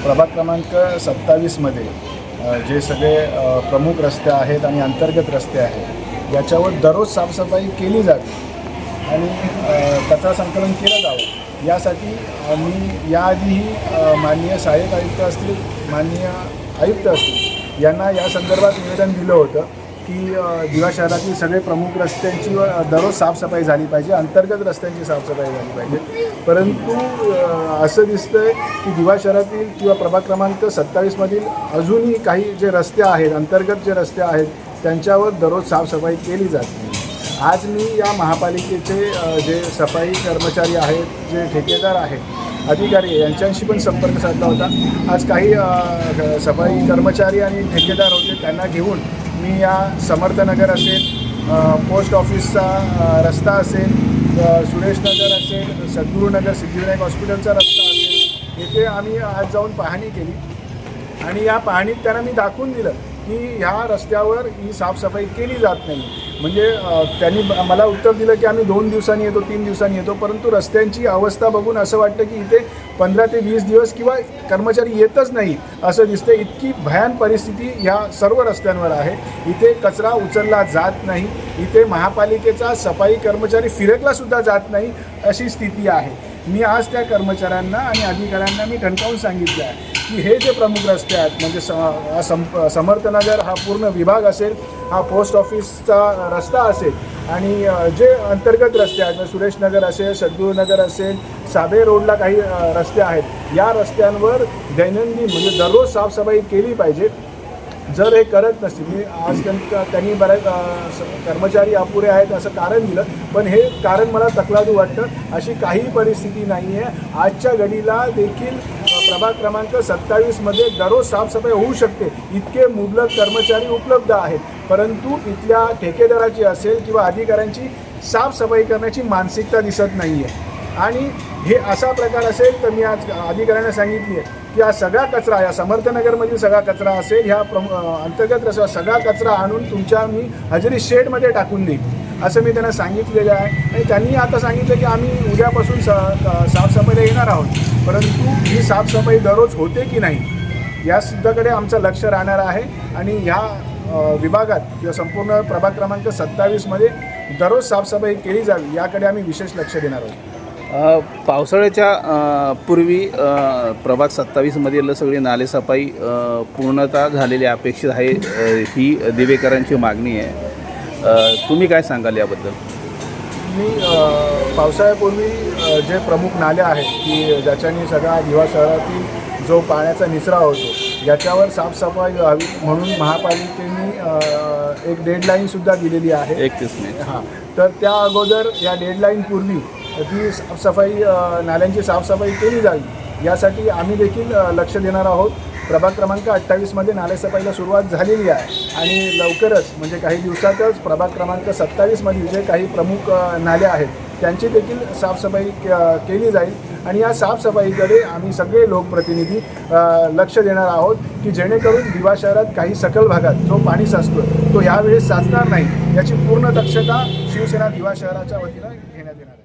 प्रभाग क्रमांक 27मध्ये जे सगळे प्रमुख रस्ते आहेत आणि अंतर्गत रस्ते आहेत याच्यावर दररोज साफसफाई केली जावी आणि कचरा संकलन केलं जावं यासाठी मी याआधीही माननीय सहाय्यक आयुक्त असतील, माननीय आयुक्त असतील यांना या संदर्भात निवेदन दिलं होतं की दिवा शहरातील सगळे प्रमुख रस्त्यांची दररोज साफसफाई झाली पाहिजे, अंतर्गत रस्त्यांची साफसफाई झाली पाहिजे. परंतु असं दिसतं आहे की दिवा शहरातील किंवा प्रभाग क्रमांक 27मधील अजूनही काही जे रस्ते आहेत, अंतर्गत जे रस्ते आहेत त्यांच्यावर दररोज साफसफाई केली जाते. आज मी या महापालिकेचे जे सफाई कर्मचारी आहेत, जे ठेकेदार आहेत, अधिकारी यांच्याशी पण संपर्क साधला होता. आज काही सफाई कर्मचारी आणि ठेकेदार होते, त्यांना घेऊन मी या समर्थनगर असेल, पोस्ट ऑफिसचा रस्ता असेल, सुरेशनगर असेल, सद्गुरुनगर सिद्धिविनायक हॉस्पिटलचा रस्ता असेल, येथे आम्ही आज जाऊन पाहणी केली आणि या पाहणीत त्यांना मी दाखवून दिलं की ह्या रस्त्यावर ही साफसफाई केली जात नाही. म्हणजे त्यांनी मला उत्तर दिलं की आम्ही 2 दिवसांनी येतो, 3 दिवसांनी येतो, परंतु रस्त्यांची अवस्था बघून असं वाटतं की इथे 15 ते 20 दिवस किंवा कर्मचारी येतच नाही असं दिसतं. इतकी भयान परिस्थिती ह्या सर्व रस्त्यांवर आहे. इथे कचरा उचलला जात नाही, इथे महापालिकेचा सफाई कर्मचारी फिरकलासुद्धा जात नाही अशी स्थिती आहे. मी आज त्या कर्मचाऱ्यांना आणि अधिकाऱ्यांना मी ठणकावून सांगितलं आहे की हे जे प्रमुख रस्ते आहेत म्हणजे समर्थनगर हा पूर्ण विभाग असेल, हा पोस्ट ऑफिसचा रस्ता असेल आणि जे अंतर्गत रस्ते आहेत सुरेशनगर असेल, सद्गुरुनगर असेल, साबे रोडला काही रस्ते आहेत, या रस्त्यांवर दैनंदिन म्हणजे दररोज साफसफाई केली पाहिजे. जर हे करत नसतील, मी आज त्यांनी बऱ्याच कर्मचारी अपुरे आहेत असं कारण दिलं, पण हे कारण मला तकलादू वाटतं. अशी काही परिस्थिती नाही आहे. आजच्या घडीला देखील प्रभाग क्रमांक 27मध्ये दररोज साफसफाई होऊ शकते, इतके मुबलक कर्मचारी उपलब्ध आहेत. परंतु इथल्या ठेकेदाराची असेल किंवा अधिकाऱ्यांची साफसफाई करण्याची मानसिकता दिसत नाही आहे. आणि हे असा प्रकार असेल तर मी आज अधिकाऱ्यांना सांगितली आहे की हा सगळा कचरा, या समर्थनगरमधील सगळा कचरा असेल, ह्या अंतर्गत रस्ता सगळा कचरा आणून तुमच्या मी हजेरी शेडमध्ये टाकून देईन असं मी त्यांना सांगितलेलं आहे. आणि त्यांनी आता सांगितलं की आम्ही उद्यापासून साफसफाईला येणार आहोत, परंतु ही साफसफाई दररोज होते की नाही यासुद्धाकडे आमचं लक्ष राहणार आहे. आणि ह्या विभागात किंवा संपूर्ण प्रभाग क्रमांक 27मध्ये दररोज साफसफाई केली जावी याकडे आम्ही विशेष लक्ष देणार आहोत. पावसाळ्याच्या पूर्वी प्रभाग 27मधील सगळी नालेसफाई पूर्णतः झालेली अपेक्षित आहे, ही दिवेकरांची मागणी आहे. तुम्ही काय सांगाल याबद्दल? मी पावसाळ्यापूर्वी जे प्रमुख नाले आहेत की ज्याच्याने सगळा दिवा शहरातील जो पाण्याचा निचरा होतो याच्यावर साफसफाई व्हावी म्हणून महापालिकेने एक डेडलाईनसुद्धा दिलेली आहे 31 मे. हां, तर त्या अगोदर या डेडलाईनपूर्वी ती साफसफाई, नाल्यांची साफसफाई केली जावी यासाठी आम्ही देखील लक्ष देणार आहोत. प्रभाग क्रमांक 28मध्ये नालेसफाईला सुरुवात झालेली आहे आणि लवकरच म्हणजे काही दिवसातच प्रभाग क्रमांक 27मधील जे काही प्रमुख नाले आहेत त्यांची देखील साफसफाई केली जाईल. आणि या साफसफाईकडे आम्ही सगळे लोकप्रतिनिधी लक्ष देणार आहोत की जेणेकरून दिवा शहरात काही सखल भागात जो पाणी साचतो तो यावेळेस साचणार नाही याची पूर्ण दक्षता शिवसेना दिवा शहराच्या वतीनं घेण्यात येणार आहे.